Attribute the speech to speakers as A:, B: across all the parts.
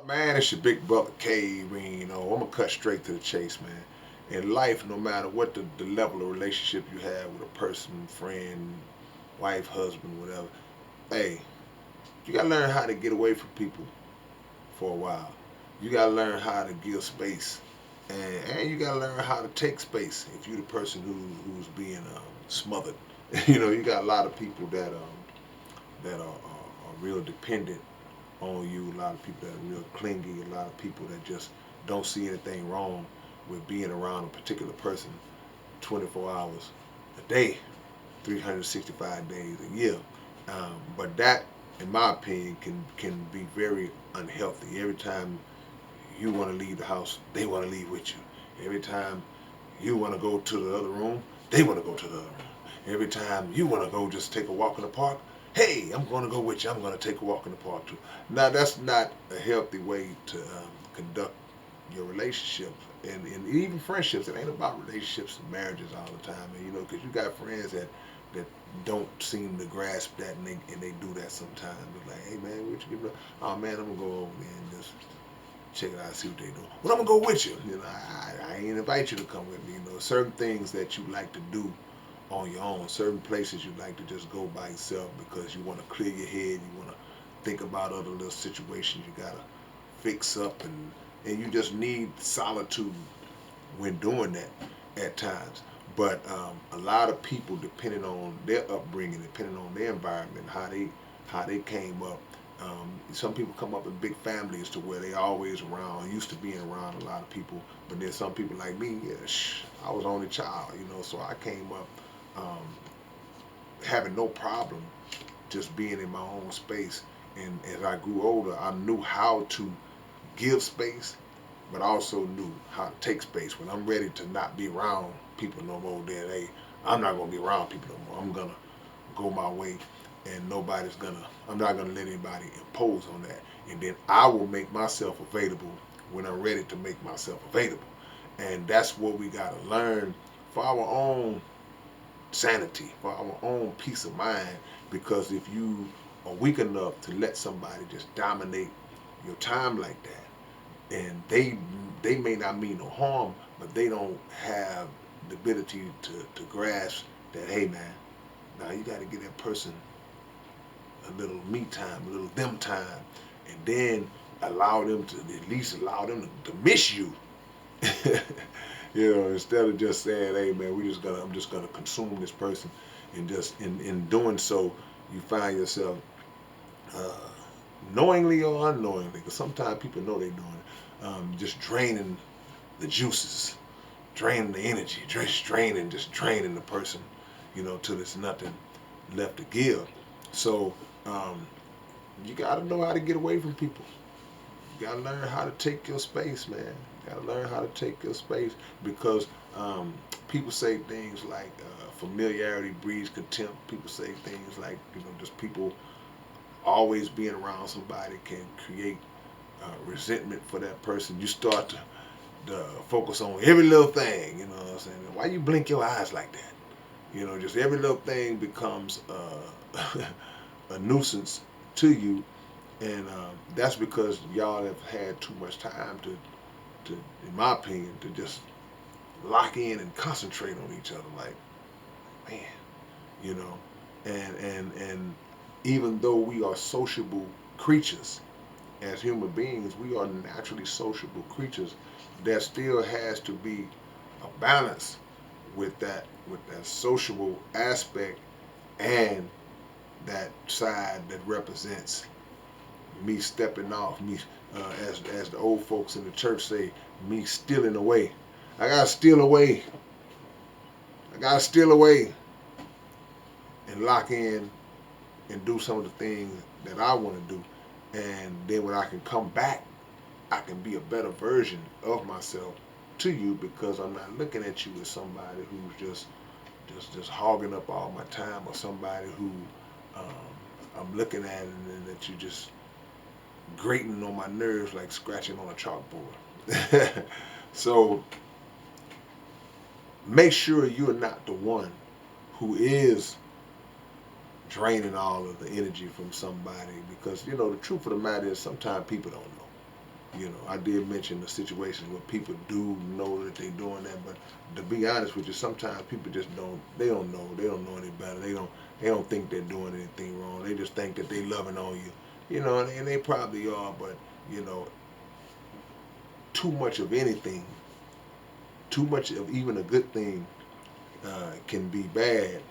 A: up, man? It's your big brother K-Rino. I'm gonna cut straight to the chase, man. In life, no matter what the level of relationship you have with a person, friend, wife, husband, whatever, hey, you gotta learn how to get away from people for a while. You gotta learn how to give space, and you gotta learn how to take space. If you're the person who's being smothered, you got a lot of people that are real dependent on you. A lot of people that are real clingy. A lot of people that just don't see anything wrong with being around a particular person 24 hours a day, 365 days a year. But that, in my opinion, can be very unhealthy. Every time you want to leave the house, they want to leave with you. Every time you want to go to the other room, they want to go to the other room. Every time you want to go just take a walk in the park, hey, I'm going to go with you. I'm going to take a walk in the park too. Now, that's not a healthy way to conduct your relationships and even friendships. It ain't about relationships and marriages all the time, because you got friends that don't seem to grasp that, and they do that sometimes. They're like, hey man, what you give up? Oh man, I'm gonna go over there and just check it out, see what they do. Well, I'm gonna go with you. I ain't invite you to come with me. Certain things that you like to do on your own, certain places you like to just go by yourself because you want to clear your head, you want to think about other little situations you gotta fix up, and you just need solitude when doing that at times. But a lot of people, depending on their upbringing, depending on their environment, how they came up. Some people come up in big families to where they always around, used to being around a lot of people. But then some people like me, yeah, I was only child, so I came up um, having no problem just being in my own space. And as I grew older, I knew how to give space, but also knew how to take space. When I'm ready to not be around people no more, then hey, I'm not gonna be around people no more. I'm gonna go my way, and I'm not gonna let anybody impose on that. And then I will make myself available when I'm ready to make myself available. And that's what we gotta learn for our own sanity, for our own peace of mind. Because if you are weak enough to let somebody just dominate your time like that, and they may not mean no harm, but they don't have the ability to grasp that, hey man, now you got to give that person a little me time, a little them time, and then allow them to at least allow them to miss you. Instead of just saying, hey man, I'm just gonna consume this person, and just in doing so, you find yourself uh, knowingly or unknowingly, because sometimes people know they're doing it, just draining the juices, draining the energy, just draining the person, till there's nothing left to give. So um, you got to know how to get away from people. You got to learn how to take your space, man. You got to learn how to take your space, because people say things like familiarity breeds contempt. People say things like, just people always being around somebody can create resentment for that person. You start to focus on every little thing. You know what I'm saying? Why you blink your eyes like that? Just every little thing becomes a nuisance to you, and that's because y'all have had too much time to, in my opinion, to just lock in and concentrate on each other. Like, man, you know, and even though we are sociable creatures as human beings, we are naturally sociable creatures. There still has to be a balance with that sociable aspect, and that side that represents me stepping off, me as the old folks in the church say, me stealing away. I gotta steal away. I gotta steal away and lock in and do some of the things that I want to do. And then when I can come back, I can be a better version of myself to you, because I'm not looking at you as somebody who's just hogging up all my time, or somebody who I'm looking at and that you just grating on my nerves like scratching on a chalkboard. So make sure you're not the one who is draining all of the energy from somebody, because the truth of the matter is sometimes people don't know. You know, I did mention the situations where people do know that they're doing that, but to be honest with you, sometimes people just don't. They don't know. They don't know any better. They don't think they're doing anything wrong. They just think that they loving on you. You know, and they probably are, but you know, too much of anything, too much of even a good thing, can be bad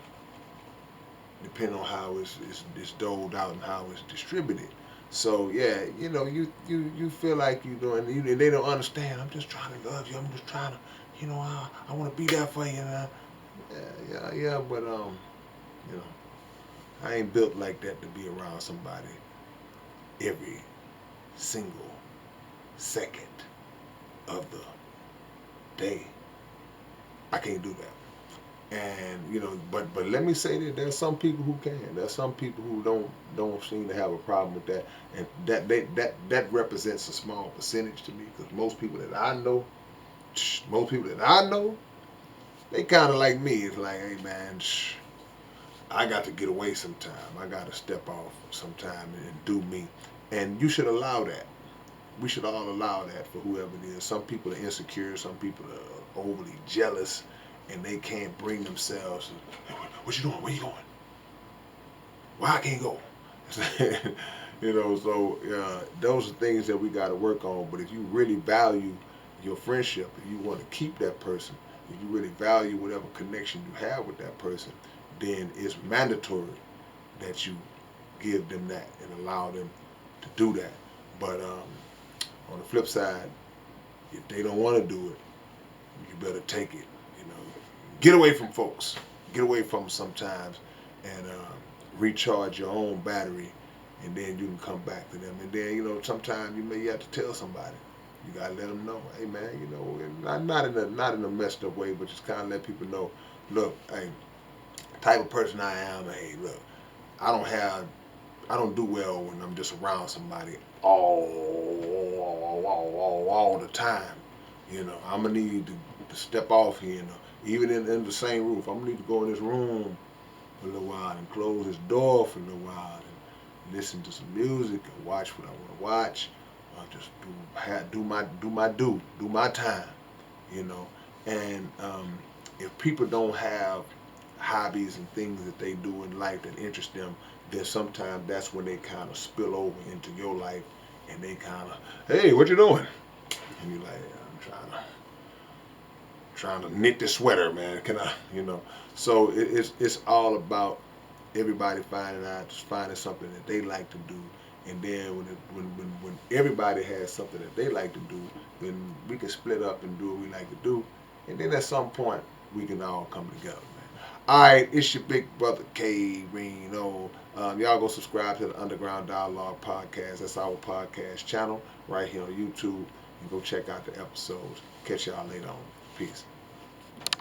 A: depending on how it's doled out and how it's distributed. So yeah, you know, you feel like you're doing, and they don't understand. I'm just trying to love you. I'm just trying to, you know, I want to be there for you. Yeah. But you know, I ain't built like that to be around somebody every single second of the day. I can't do that. And you know, but let me say that there's some people who can. There's some people who don't seem to have a problem with that, and that represents a small percentage to me, because most people that I know, they kind of like me. It's like, hey man, I got to get away sometime. I got to step off sometime and do me, and you should allow that. We should all allow that for whoever it is. Some people are insecure. Some people are overly jealous, and they can't bring themselves. What you doing? Where you going? Why I can't go? You know, so those are things that we got to work on. But if you really value your friendship, if you want to keep that person, if you really value whatever connection you have with that person, then it's mandatory that you give them that and allow them to do that. But on the flip side, if they don't want to do it, you better take it. You know, get away from folks. Get away from them sometimes, and recharge your own battery, and then you can come back to them. And then, you know, sometimes you may have to tell somebody. You gotta let them know, hey man, you know, not in a messed up way, but just kind of let people know, look, hey, type of person I am. Hey, look, I don't have I don't do well when I'm just around somebody all the time. You know, I'm gonna need to step off here. You know, even in the same roof, I'm gonna need to go in this room for a little while and close this door for a little while and listen to some music and watch what I want to watch. Or just do my time. You know, and if people don't have hobbies and things that they do in life that interest them, then sometimes that's when they kind of spill over into your life, and they kind of, hey, what you doing? And you're like, I'm trying to knit this sweater, man. Can I, you know? So it's all about everybody finding something that they like to do, and then when everybody has something that they like to do, then we can split up and do what we like to do, and then at some point we can all come together. All right, it's your big brother K-Rino. Y'all go subscribe to the Underground Dialogue podcast. That's our podcast channel right here on YouTube. And go check out the episodes. Catch y'all later on. Peace.